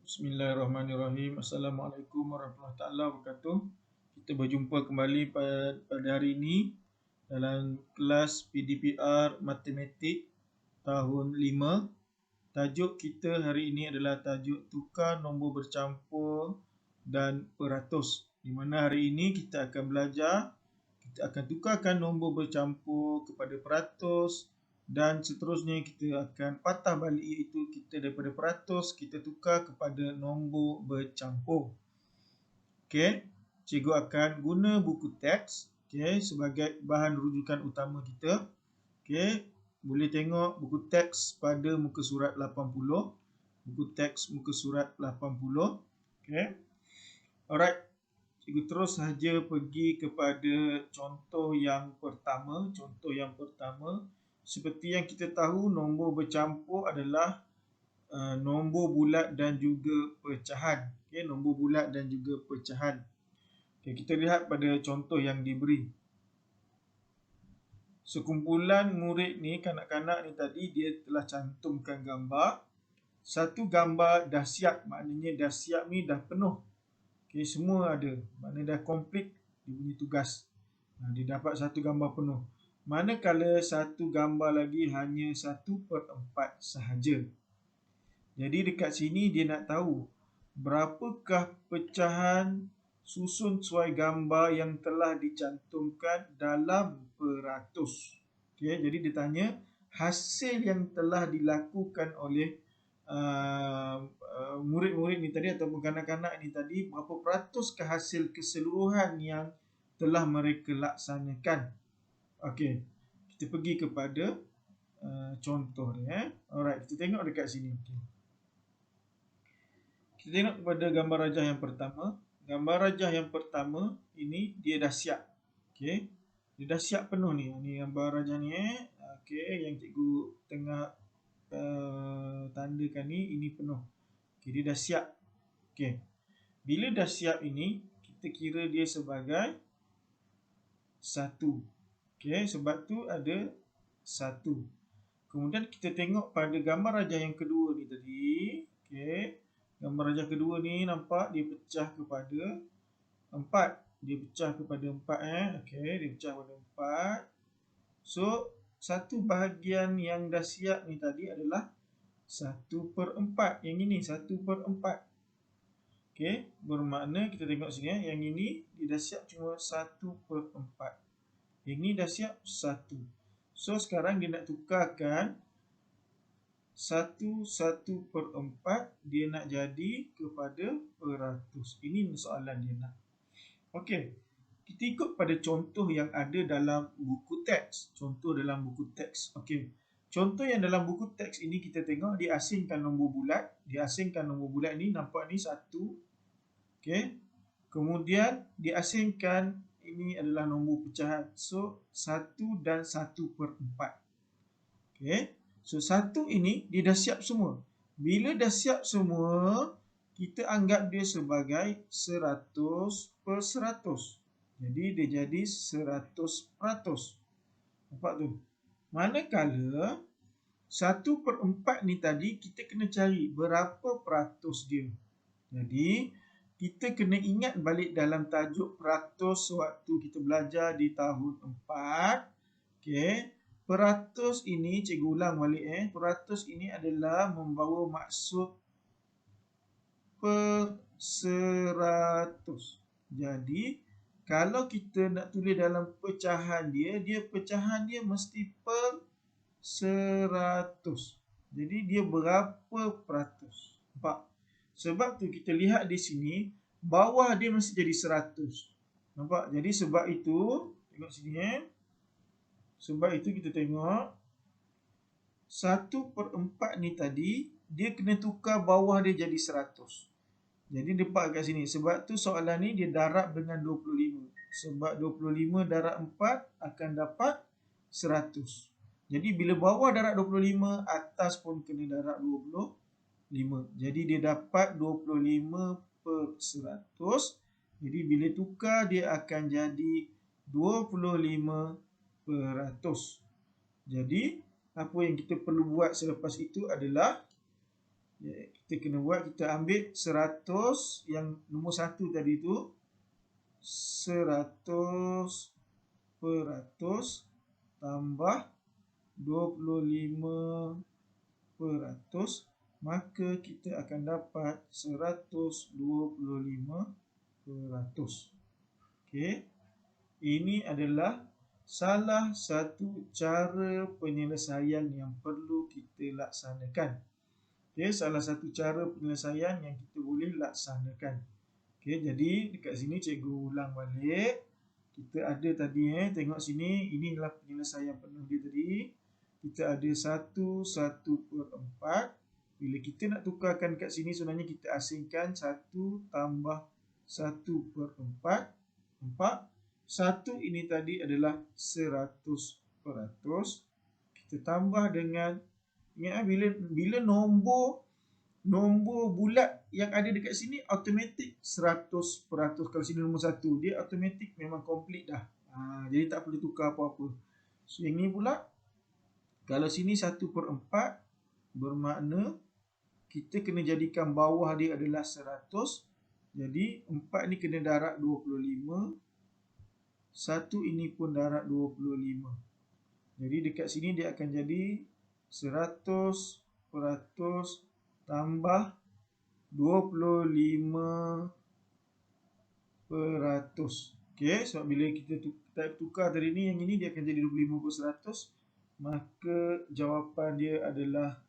Bismillahirrahmanirrahim. Assalamualaikum warahmatullahi wabarakatuh. Kita berjumpa kembali pada hari ini dalam kelas PDPR Matematik tahun 5. Tajuk kita hari ini adalah tajuk tukar nombor bercampur dan peratus. Di mana hari ini kita akan belajar, kita akan tukarkan nombor bercampur kepada peratus. Dan seterusnya kita akan patah balik, iaitu kita daripada peratus kita tukar kepada nombor bercampur. Okey, cikgu akan guna buku teks sebagai bahan rujukan utama kita. Okey, boleh tengok buku teks pada muka surat 80. Buku teks muka surat 80. Okey. Alright. Cikgu terus saja pergi kepada contoh yang pertama. Seperti yang kita tahu, nombor bercampur adalah nombor bulat dan juga pecahan. Okey, nombor bulat dan juga pecahan. Okey, kita lihat pada contoh yang diberi. Sekumpulan murid ni, kanak-kanak ni tadi, dia telah cantumkan gambar. Satu gambar dah siap, maknanya dah siap ni dah penuh. Okey, semua ada. Maknanya dah komplit dia punya tugas. Dia dapat satu gambar penuh. Manakala satu gambar lagi hanya 1/4 sahaja. Jadi dekat sini dia nak tahu berapakah pecahan susun suai gambar yang telah dicantumkan dalam peratus. Okey, jadi dia tanya hasil yang telah dilakukan oleh murid-murid ni tadi ataupun kanak-kanak ni tadi, berapa peratus hasil keseluruhan yang telah mereka laksanakan. Okey, kita pergi kepada contoh dia. Alright, kita tengok dekat sini. Okay. Kita tengok kepada gambar rajah yang pertama. Gambar rajah yang pertama ini dia dah siap. Okey, dia dah siap penuh ni. Ni gambar rajah ni. Okey, yang cikgu tengah tandakan ni, ini penuh. Okey, dia dah siap. Okey, bila dah siap ini, kita kira dia sebagai 1. Okey, sebab tu ada 1. Kemudian kita tengok pada gambar rajah yang kedua ni tadi. Okey, gambar rajah kedua ni nampak dia pecah kepada 4. Dia pecah kepada 4. Okey, dia pecah kepada 4. So, satu bahagian yang dah siap ni tadi adalah 1/4. Yang ini 1/4. Okey, bermakna kita tengok sini yang ini dia dah siap cuma 1/4. Yang ni dah siap 1. So sekarang dia nak tukarkan 1/4 dia nak jadi kepada peratus. Ini soalan dia nak. Okey, kita ikut pada contoh yang ada dalam buku teks. Contoh dalam buku teks. Okey, contoh yang dalam buku teks ini kita tengok dia asingkan nombor bulat. Dia asingkan nombor bulat ni, nampak ni 1. Okey, kemudian dia asingkan ini adalah nombor pecahan. So, 1 dan 1/4. Okey, so 1 ini dia dah siap semua. Bila dah siap semua, kita anggap dia sebagai 100/100. Jadi, dia jadi 100%. Nampak tu? Manakala 1/4 ni tadi, kita kena cari berapa peratus dia. Jadi, kita kena ingat balik dalam tajuk peratus waktu kita belajar di tahun 4. Okey, peratus ini, cikgu ulang balik peratus ini adalah membawa maksud per 100. Jadi, kalau kita nak tulis dalam pecahan dia, pecahan dia mesti per 100. Jadi, dia berapa peratus? Nampak? Sebab tu kita lihat di sini, bawah dia mesti jadi 100. Nampak? Jadi sebab itu, tengok sini sebab itu kita tengok 1/4 ni tadi, dia kena tukar bawah dia jadi 100. Jadi nampak kat sini. Sebab tu soalan ni dia darab dengan 25. Sebab 25 darab 4 akan dapat 100. Jadi bila bawah darab 25, atas pun kena darab 25. Jadi dia dapat 25/100. Jadi bila tukar dia akan jadi 25%. Jadi apa yang kita perlu buat selepas itu adalah kita kena buat, kita ambil 100 yang nombor 1 tadi tu, 100% tambah 25%, maka kita akan dapat 125%. Okey. Ini adalah salah satu cara penyelesaian yang perlu kita laksanakan. Okey, salah satu cara penyelesaian yang kita boleh laksanakan. Okey, jadi dekat sini cikgu ulang balik. Kita ada tadi tengok sini, ini adalah penyelesaian penuh dia tadi. Kita ada 1/4. Bila kita nak tukarkan kat sini, sebenarnya kita asingkan 1 tambah 1/4. Nampak? 1 ini tadi adalah 100%. Kita tambah dengan, ingat bila nombor bulat yang ada dekat sini automatik 100%. Kalau sini nombor 1, dia automatik memang komplit dah. Jadi tak perlu tukar apa-apa. So yang ni pula, kalau sini 1/4, bermakna kita kena jadikan bawah dia adalah 100. Jadi 4 ni kena darab 25. 1 ini pun darab 25. Jadi dekat sini dia akan jadi 100% tambah 25%. Okey, sebab bila kita tukar tadi ni, yang ini dia akan jadi 25%. Maka jawapan dia adalah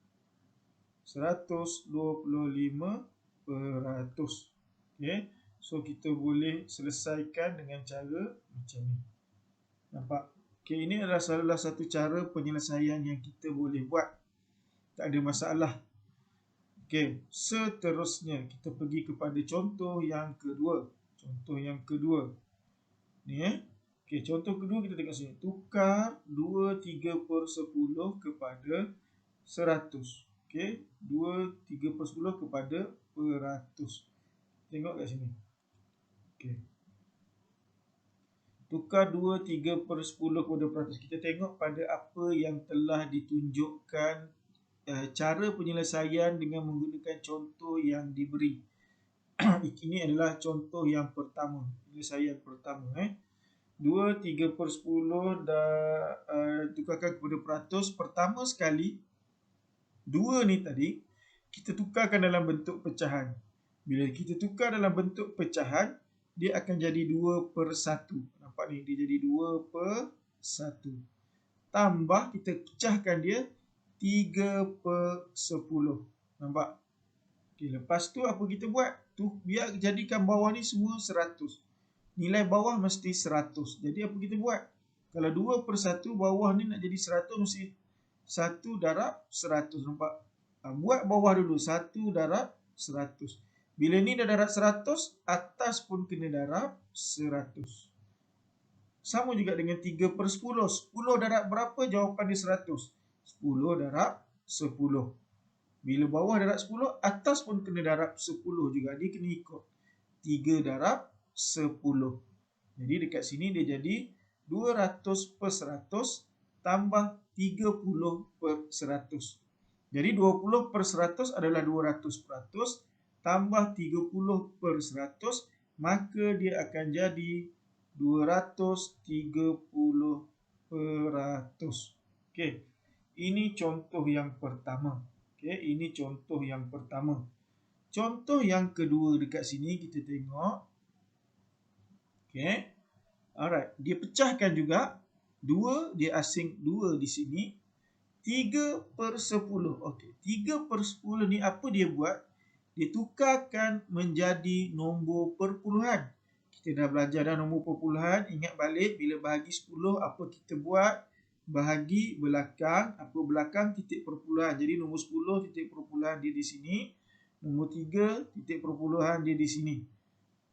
125%. Okey, so kita boleh selesaikan dengan cara macam ni. Nampak? Okey, ini adalah salah satu cara penyelesaian yang kita boleh buat. Tak ada masalah. Okey, seterusnya kita pergi kepada contoh yang kedua. Contoh yang kedua. Ni Okey, contoh kedua kita tengok sini. Tukar 2/3/10 kepada 100. Okey, 2/3/10 kepada 100. Tengok kat sini. Okey. Tukar 2/3/10 kepada 100. Kita tengok pada apa yang telah ditunjukkan cara penyelesaian dengan menggunakan contoh yang diberi. Ini adalah contoh yang pertama, penyelesaian pertama. 2/3/10 tukarkan kepada peratus. Pertama sekali, 2 ni tadi kita tukarkan dalam bentuk pecahan. Bila kita tukar dalam bentuk pecahan, dia akan jadi 2/1. Nampak ni, dia jadi 2/1. Tambah, kita pecahkan dia 3/10. Nampak? Okay, lepas tu apa kita buat? Biar jadikan bawah ni semua 100. Nilai bawah mesti 100. Jadi apa kita buat? Kalau 2/1, bawah ni nak jadi 100, mesti 1 darab 100. Nampak? Buat bawah dulu, 1 darab 100. Bila ni dah darab 100, atas pun kena darab 100. Sama juga dengan 3/10. 10 darab berapa? Jawapan dia 100. 10 darab 10. Bila bawah darab 10, atas pun kena darab 10 juga. Dia kena ikut. 3 darab 10. Jadi dekat sini dia jadi 200/100 tambah 30/100. Jadi 20/100 adalah 200%. Tambah 30/100, maka dia akan jadi 230%. Okey. Ini contoh yang pertama. Okey, ini contoh yang pertama. Contoh yang kedua dekat sini kita tengok. Okey. Alright, dia pecahkan juga. 2 dia asing 2 di sini. 3/10. Okey, 3/10 ni apa dia buat? Dia tukarkan menjadi nombor perpuluhan. Kita dah belajar dah nombor perpuluhan. Ingat balik bila bahagi 10 apa kita buat? Bahagi belakang, apa belakang titik perpuluhan. Jadi nombor 10 titik perpuluhan dia di sini. Nombor 3 titik perpuluhan dia di sini.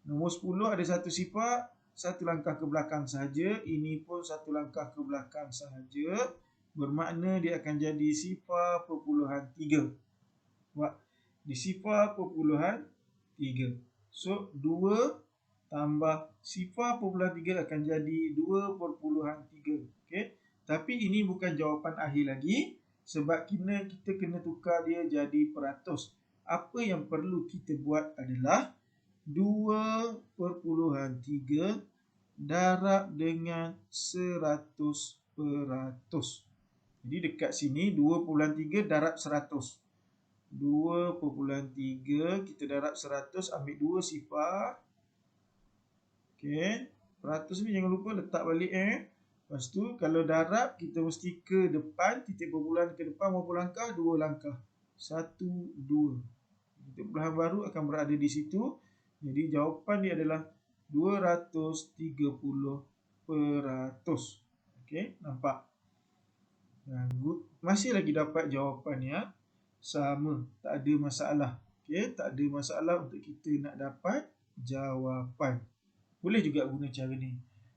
Nombor 10 ada satu sifar, satu langkah ke belakang sahaja. Ini pun satu langkah ke belakang sahaja. Bermakna dia akan jadi 0.3. Buat di 0.3. So 2 tambah 0.3 akan jadi 2.3. Okey. Tapi ini bukan jawapan akhir lagi sebab kita kena tukar dia jadi peratus. apa yang perlu kita buat adalah 2/3 darab dengan 100%. Jadi dekat sini 2/3 darab 100. 2/3 kita darab 100, ambil 2 sifar. Okey, peratus ni jangan lupa letak balik Lepas tu kalau darab kita mesti ke depan, titik perbulan ke depan berapa langkah? 2 langkah. 1, 2. Titik perbulan baru akan berada di situ. Jadi jawapan dia adalah 230%. Okey, nampak? Masih lagi dapat jawapannya sama, tak ada masalah. Okey, tak ada masalah untuk kita nak dapat jawapan. Boleh juga guna cara ni.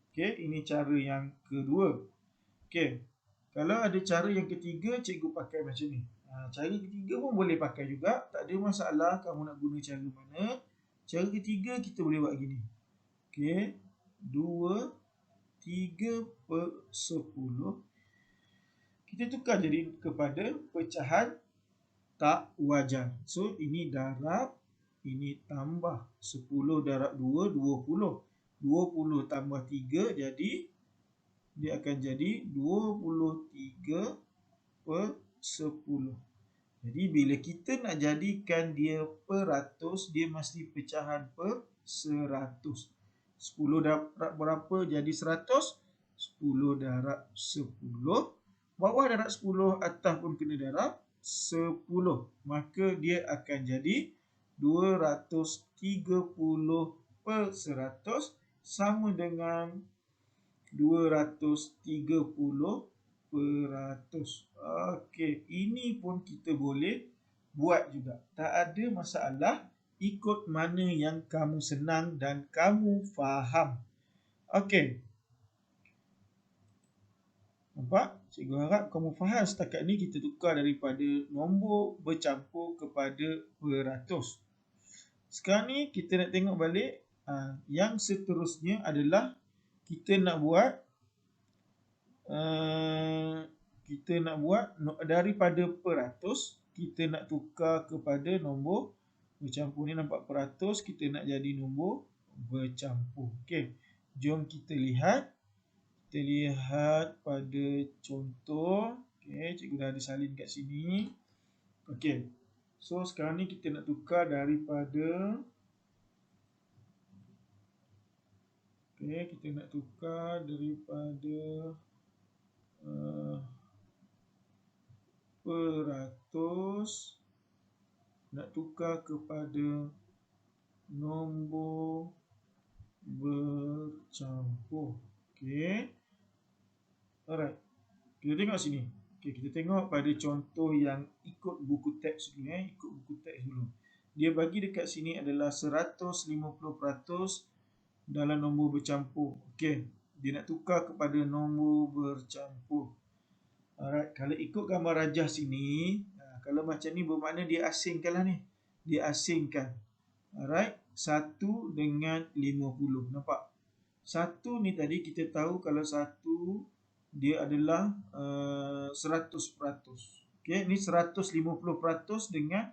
Okey, ini cara yang kedua. Okey, kalau ada cara yang ketiga, cikgu pakai macam ni. Cara ketiga pun boleh pakai juga. Tak ada masalah kamu nak guna cara mana. Cara ketiga kita boleh buat gini. Okey, 2/3/10. Kita tukar jadi kepada pecahan tak wajar. So, ini darab, ini tambah. 10 darab 2, 20. 20 tambah 3 jadi, dia akan jadi 23/10. Jadi bila kita nak jadikan dia peratus, dia mesti pecahan per 100. 10 darab berapa jadi 100? 10 darab 10. Bawah darab 10, atas pun kena darab 10. Maka dia akan jadi 230/100 sama dengan 230%. Okey, ini pun kita boleh buat juga. Tak ada masalah, ikut mana yang kamu senang dan kamu faham. Okey. Nampak? Cikgu harap kamu faham setakat ni kita tukar daripada nombor bercampur kepada peratus. Sekarang ni kita nak tengok balik. Yang seterusnya adalah kita nak buat daripada peratus, kita nak tukar kepada nombor bercampur. Ni nampak peratus, kita nak jadi nombor bercampur. Okey, jom kita lihat. Kita lihat pada contoh. Okey, cikgu dah ada salin kat sini. Okey, so sekarang ni kita nak tukar daripada peratus, nak tukar kepada nombor bercampur. Okey. Alright. Kita tengok sini. Okey, kita tengok pada contoh yang ikut buku teks dulu. Ikut buku teks dulu. Dia bagi dekat sini adalah 150% dalam nombor bercampur. Okey, dia nak tukar kepada nombor bercampur. Alright, kalau ikut gambar rajah sini, kalau macam ni bermakna dia asingkan lah ni. Dia asingkan. Alright, 1 dengan 50. Nampak? 1 ni tadi kita tahu kalau 1 dia adalah 100%. Okey, ni 150% dengan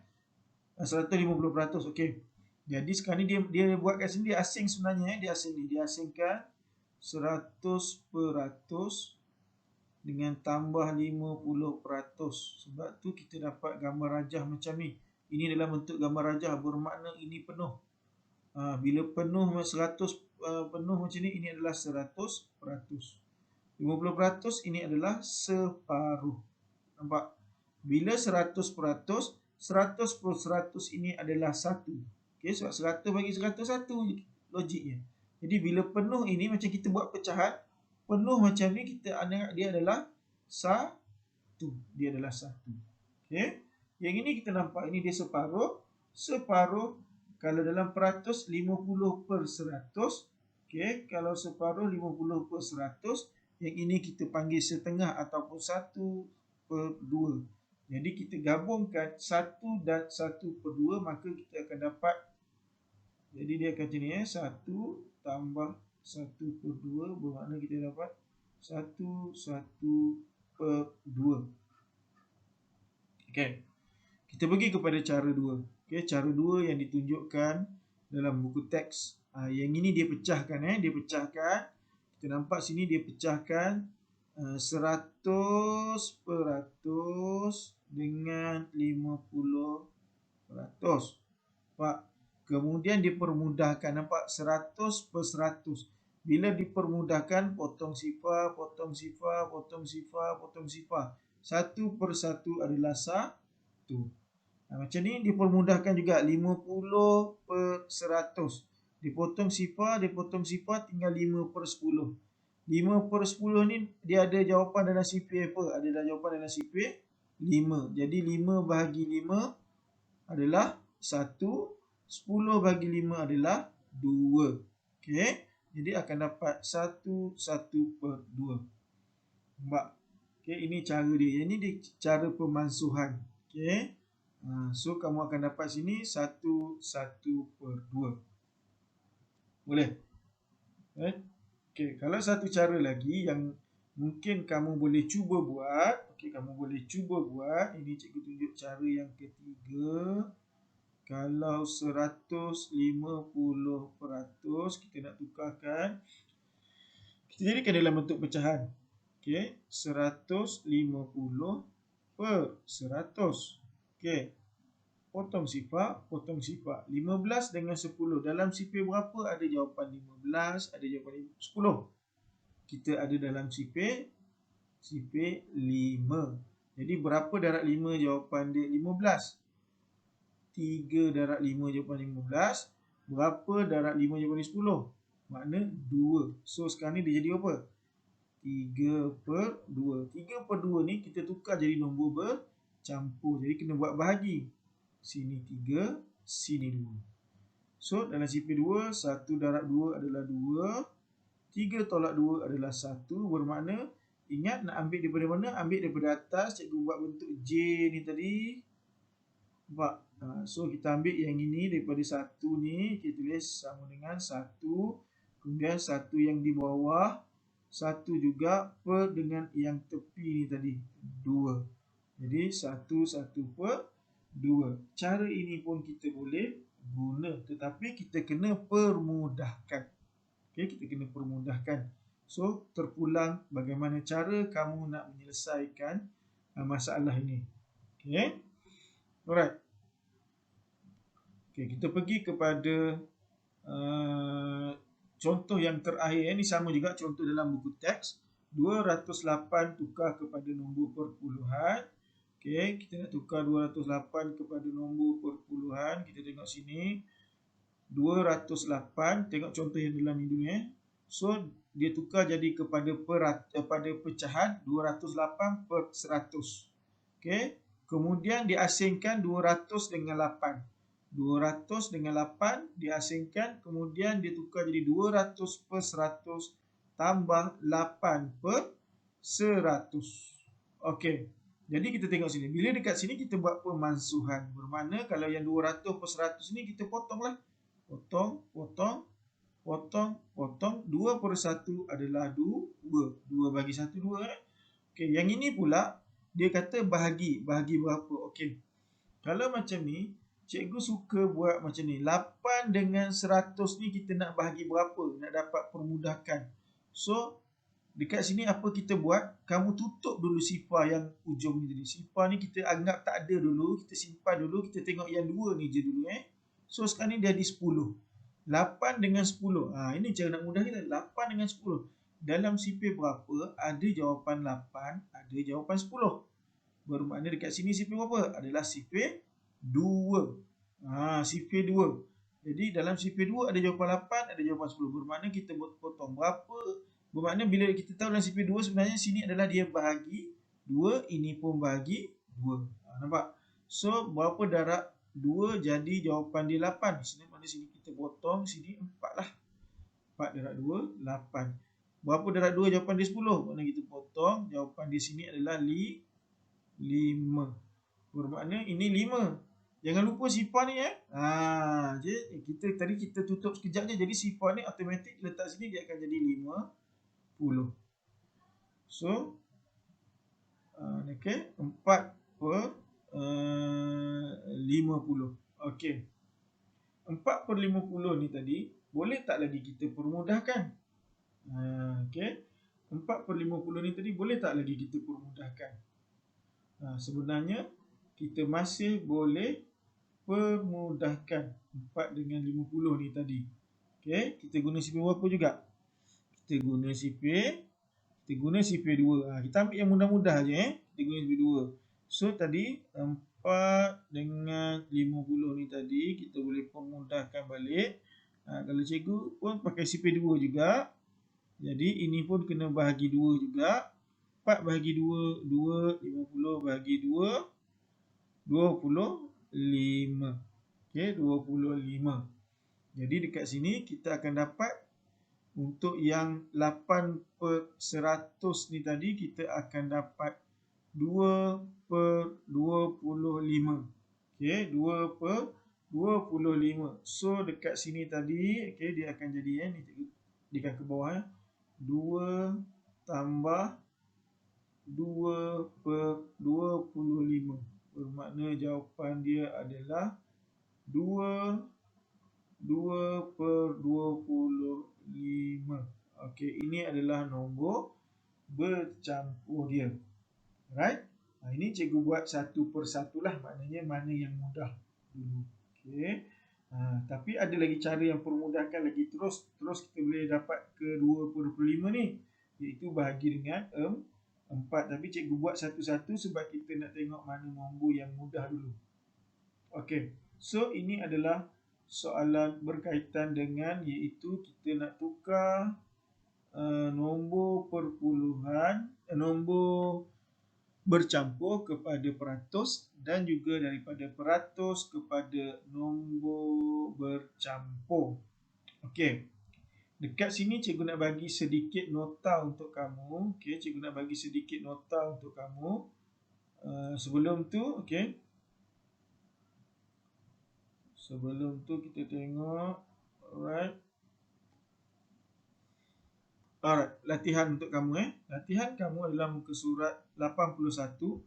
150%. Okey. Jadi sekarang ni dia buat kat sini, dia asing sebenarnya. Dia asing ni. Dia asingkan 100% dengan tambah 50%. Sebab tu kita dapat gambar rajah macam ni. Ini adalah bentuk gambar rajah, bermakna ini penuh. Bila penuh 100 penuh macam ni, ini adalah 100%. 50% ini adalah separuh. Nampak? Bila 100%, 100/100 ini adalah 1. Okey, sebab 100 bagi 100, 1 logiknya. Jadi bila penuh ini, macam kita buat pecahan, penuh macam ni, kita anggap dia adalah 1. Dia adalah 1. Okey. Yang ini kita nampak, ini dia separuh. Separuh, kalau dalam peratus, 50/100. Okey, kalau separuh 50/100. Yang ini kita panggil setengah ataupun 1/2. Jadi kita gabungkan 1 dan 1/2, maka kita akan dapat, jadi dia akan macam ni 1 tambah 1/2 bermakna kita dapat 1/2. Okey. Kita pergi kepada cara 2. Okey, cara 2 yang ditunjukkan dalam buku teks. Yang ini dia pecahkan dia pecahkan. Kita nampak sini dia pecahkan 100% dengan 50%. Pak. Kemudian dipermudahkan, nampak 100/100. Bila dipermudahkan, potong sifar, potong sifar, potong sifar, potong sifar. 1/1 adalah 1. Macam ni dipermudahkan juga 50/100. Dipotong sifar, tinggal 5/10. 5/10 ni dia ada jawapan dalam sifar apa? Ada jawapan dalam sifar 5. Jadi 5 bahagi 5 adalah 1. 10 bahagi 5 adalah 2. Okey. Jadi akan dapat 1/2. Nampak? Okey, ini cara dia. Ini dia cara pemansuhan. Okey. So kamu akan dapat sini 1/2. Boleh? Okey, kalau satu cara lagi yang mungkin kamu boleh cuba buat. Okey, kamu boleh cuba buat. Ini cikgu tunjuk cara yang ketiga. Kalau 150% kita nak tukarkan, kita jadikan dalam bentuk pecahan. Okey, 150/100. Okey. Potong sifar, potong sifar. 15 dengan 10. Dalam sifar berapa ada jawapan 15, ada jawapan 10. Kita ada dalam sifar 5. Jadi berapa darab 5 jawapan dia 15? 3 darab 5 jawapan 15. Berapa darab 5 jawapan 10? Makna 2. So sekarang ni dia jadi apa? 3/2. 3/2 ni kita tukar jadi nombor bercampur. Jadi kena buat bahagi. Sini 3, sini 2. So dalam sifar 2, 1 darab 2 adalah 2. 3 tolak 2 adalah 1. Bermakna, ingat nak ambil daripada mana? Ambil daripada atas. Cikgu buat bentuk J ni tadi. Nampak? So kita ambil yang ini daripada 1 ni. Kita tulis sama dengan 1. Kemudian 1 yang di bawah. 1 juga per dengan yang tepi ni tadi. 2. Jadi 1/2. Cara ini pun kita boleh guna. Tetapi kita kena permudahkan. Okay, kita kena permudahkan. So terpulang bagaimana cara kamu nak menyelesaikan masalah ini. Okay. Alright. Okay, kita pergi kepada contoh yang terakhir. Ini sama juga contoh dalam buku teks. 208 tukar kepada nombor perpuluhan. Okay, kita nak tukar 208 kepada nombor perpuluhan. Kita tengok sini. 208. Tengok contoh yang dalam ni dulu. So, dia tukar jadi kepada pecahan 208/100. Okay. Kemudian diasingkan 200 dengan 8. 200 dengan 8 diasingkan. Kemudian dia tukar jadi 200/100 tambah 8/100. Okey. Jadi kita tengok sini. Bila dekat sini kita buat pemansuhan. Bermakna kalau yang 200/100 ni kita potonglah. Potong, potong, potong, potong. 2/1 adalah 2. 2 bagi 1, 2. Okey, yang ini pula dia kata bahagi. Bahagi berapa? Okey. Kalau macam ni, cikgu suka buat macam ni. 8 dengan 100 ni kita nak bahagi berapa? Nak dapat permudahkan. So, dekat sini apa kita buat? Kamu tutup dulu sifar yang ujung ni tadi. Sifar ni kita anggap tak ada dulu. Kita simpan dulu. Kita tengok yang 2 ni je dulu. So, sekarang ni dia ada 10. 8 dengan 10. Ini cara nak mudah kita. 8 dengan 10. Dalam sifar berapa? Ada jawapan 8. Ada jawapan 10. Bermakna dekat sini sifar berapa? Adalah sifar 2. Sifar 2. Jadi dalam sifar 2 ada jawapan 8, ada jawapan 10. Bermakna kita potong berapa? Bermakna bila kita tahu dalam sifar 2 sebenarnya sini adalah dia bahagi 2, ini pun bahagi 2. Nampak? So berapa darab 2 jadi jawapan dia 8. Di sini mana sini kita potong, sini 4 lah. 4 darab 2, 8. Berapa darab 2 jawapan dia 10? Mana kita potong, jawapan di sini adalah 5. Bermakna ini 5. Jangan lupa sifar ni jadi tadi kita tutup sekejap je. Jadi sifar ni automatik letak sini dia akan jadi 50. So okey, 4/50. Okey. 4/50 ni tadi, boleh tak lagi kita permudahkan? Okey. 4/50 ni tadi boleh tak lagi kita permudahkan? Sebenarnya kita masih boleh permudahkan 4 dengan 50 ni tadi. Okey, kita guna sifar berapa juga? Kita guna sifar 2. Kita ambil yang mudah-mudah je. Kita guna sifar 2. So tadi 4 dengan 50 ni tadi kita boleh permudahkan balik. Kalau cikgu pun pakai sifar 2 juga. Jadi ini pun kena bahagi 2 juga. 4 bahagi 2, 2. 50 bahagi 2, 25. Okey, 25. Jadi dekat sini kita akan dapat untuk yang 8/100 ni tadi kita akan dapat 2/25. Okey, 2/25. So dekat sini tadi, okey, dia akan jadi ni dia ke bawah 2 tambah 2/25. Bermakna jawapan dia adalah 2/25. Okey, ini adalah nombor bercampur dia. Alright. Ini cikgu buat satu persatu lah, maknanya mana yang mudah dulu. Okey. Tapi ada lagi cara yang permudahkan lagi terus kita boleh dapat ke 2/25 ni, iaitu bahagi dengan 4. Tapi cikgu buat satu-satu sebab kita nak tengok mana nombor yang mudah dulu. Okey. So ini adalah soalan berkaitan dengan iaitu kita nak tukar nombor perpuluhan, nombor bercampur kepada peratus dan juga daripada peratus kepada nombor bercampur. Okey. Dekat sini cikgu nak bagi sedikit nota untuk kamu. Okey, cikgu nak bagi sedikit nota untuk kamu. Sebelum tu, okey. Sebelum tu kita tengok. Alright. Alright, latihan untuk kamu Latihan kamu adalah muka surat 81.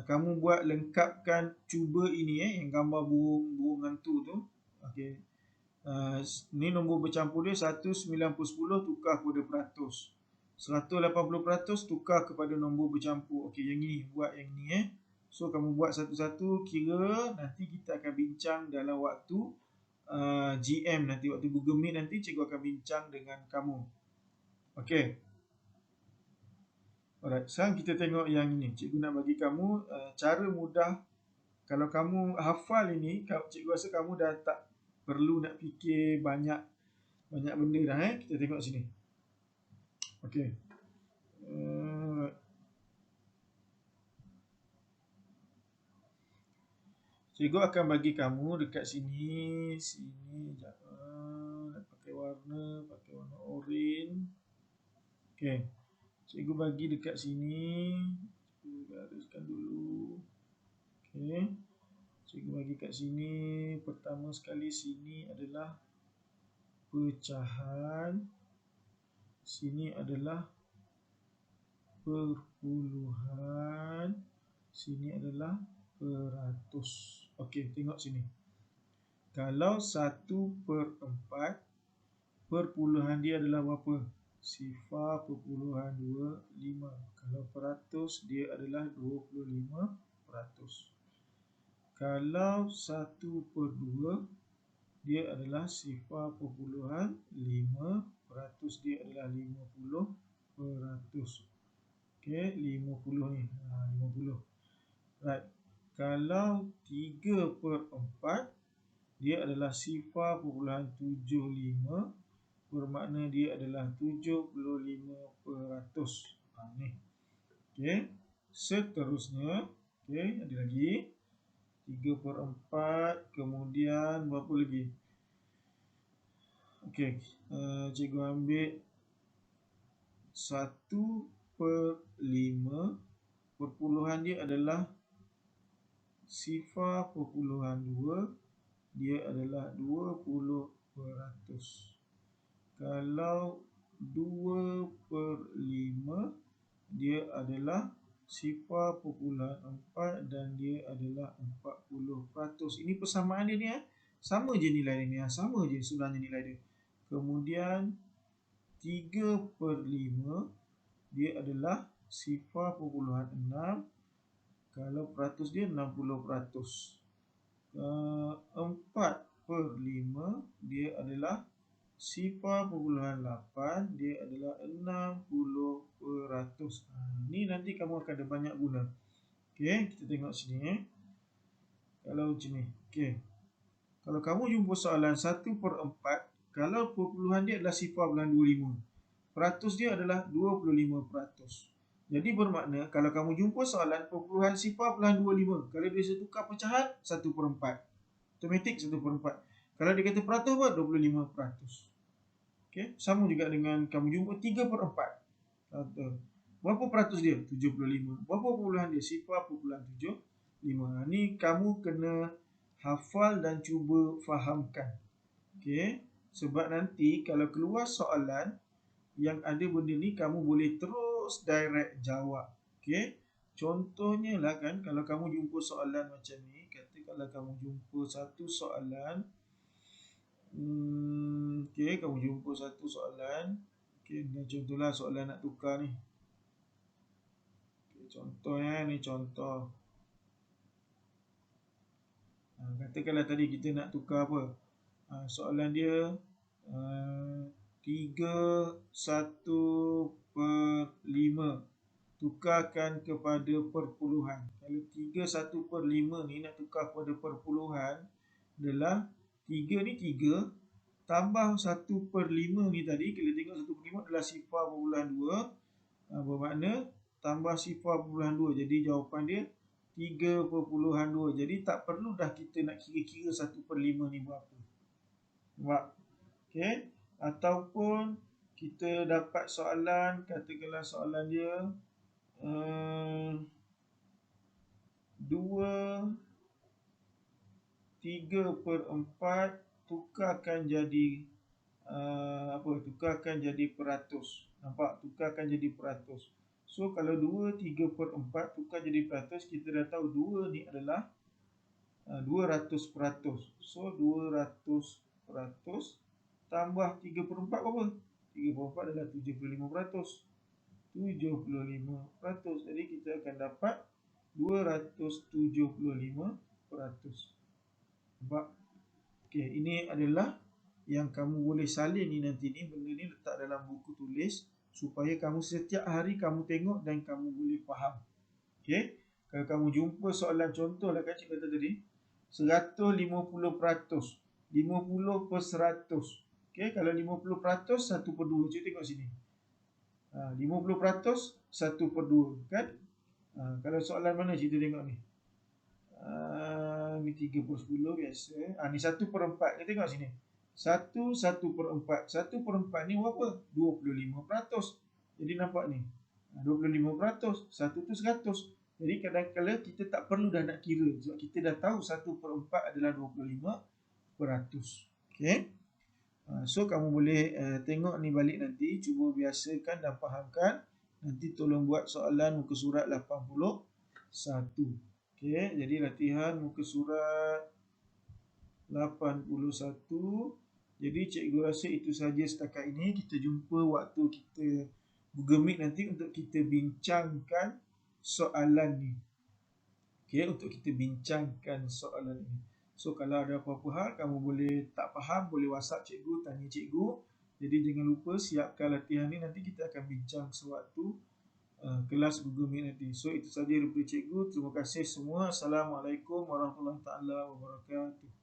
Kamu buat lengkapkan cuba ini yang gambar burung hantu tu. Okey. Ni nombor bercampur dia 1, 90, 10 tukar kepada peratus. 180% tukar kepada nombor bercampur. Okey, yang ni buat yang ni So kamu buat satu-satu, kira nanti kita akan bincang dalam waktu GM nanti, waktu Google Meet nanti cikgu akan bincang dengan kamu. Okey. Alright, sekarang kita tengok yang ini. Cikgu nak bagi kamu cara mudah. Kalau kamu hafal ini, cikgu rasa kamu dah tak perlu nak fikir banyak benda dah Kita tengok sini. Okey. Cikgu akan bagi kamu dekat sini sekejap. Nak pakai warna oranye. Okey. Cikgu bagi dekat sini. Cikgu gariskan dulu. Okey. Cikgu bagi kat sini. Pertama sekali sini adalah pecahan. Sini adalah perpuluhan. Sini adalah peratus. Okey, tengok sini. Kalau 1/4, perpuluhan dia adalah berapa? 0.25. Kalau peratus, dia adalah 25%. Kalau 1/2, dia adalah 0.5. Peratus dia adalah 50%. Okey, 50 ni. 50. Right. Kalau 3/4, dia adalah 0.75. Bermakna dia adalah 75%. Ni. Okey. Seterusnya, okey, ada lagi 3/4, kemudian berapa lagi? Okey, cikgu ambil 1/5. Perpuluhan dia adalah 0.2. Dia adalah 20%. Kalau 2/5, dia adalah 0.4 dan dia adalah 40%. Ini persamaan dia ni sama je nilai dia ni, sama je sebenarnya nilai dia. Kemudian 3/5 dia adalah 0.6. Kalau peratus dia 60%. 4/5 dia adalah 0.8, dia adalah 60%. Ni nanti kamu akan ada banyak guna. Okey, kita tengok sini. Kalau macam ni. Okey. Kalau kamu jumpa soalan 1/4, kalau perpuluhan dia adalah 0.25, peratus dia adalah 25%. Jadi bermakna kalau kamu jumpa soalan perpuluhan 0.25, kalau dia tukar pecahan 1/4. Automatik 1/4. Kalau dia kata peratus apa? 25%. Okey, sama juga dengan kamu jumpa 3/4. Berapa peratus dia? 75. Berapa perpuluhan dia? 0.75. Ni kamu kena hafal dan cuba fahamkan. Okey, sebab nanti kalau keluar soalan yang ada benda ni, kamu boleh terus direct jawab. Okey, contohnya lah kan, kalau kamu jumpa soalan macam ni, kata kalau kamu jumpa satu soalan, okey, kamu jumpa satu soalan. Okey, contohlah soalan nak tukar ni. Okay, contohnya ni contoh. Katakanlah tadi kita nak tukar apa? Soalan dia 3/1/5. Tukarkan kepada perpuluhan. Kalau 3/1/5 ni nak tukar kepada perpuluhan adalah 3 ni 3 tambah 1/5 ni tadi, kita tengok 1/5 adalah 0.2. Bermakna tambah 0.2. Jadi jawapan dia 3/2. Jadi tak perlu dah kita nak kira-kira 1/5 ni berapa. Nampak? Okey. Ataupun kita dapat soalan, katakanlah soalan dia 3/4 tukarkan jadi tukarkan jadi peratus. Nampak? Tukarkan jadi peratus. So kalau 3/4 tukar jadi peratus, kita dah tahu 2 ni adalah 200%. So 200% tambah 3/4 berapa? 3/4 adalah 75%. 75%. Jadi kita akan dapat 275%. Nampak? Okey, ini adalah yang kamu boleh salin ni nanti ni. Benda ni letak dalam buku tulis supaya kamu setiap hari kamu tengok dan kamu boleh faham. Okey, kalau kamu jumpa soalan contoh lah kan cik kata tadi 150%, 50/100. Okey, kalau 50% 1/2. Cik tengok sini. 50% 1/2 kan? Kalau soalan mana kita tengok ni? Ni 3/10 biasa. Ni 1/4. Kita tengok sini. 1/4. 1/4 ni berapa? 25%. Jadi nampak ni. 25%. 1 tu 100. Jadi kadang-kadang kita tak perlu dah nak kira. Sebab kita dah tahu 1/4 adalah 25%. Okey. So kamu boleh tengok ni balik nanti. Cuba biasakan dan fahamkan. Nanti tolong buat soalan muka surat 81. Okey, jadi latihan muka surat 81. Jadi cikgu rasa itu saja setakat ini. Kita jumpa waktu kita Google Meet nanti untuk kita bincangkan soalan ni. Okey, untuk kita bincangkan soalan ini. So kalau ada apa-apa hal, kamu boleh tak faham, boleh WhatsApp cikgu, tanya cikgu. Jadi jangan lupa siapkan latihan ni, nanti kita akan bincang sewaktu kelas Google Meet nanti. So itu saja daripada cikgu. Terima kasih semua. Assalamualaikum warahmatullahi wabarakatuh.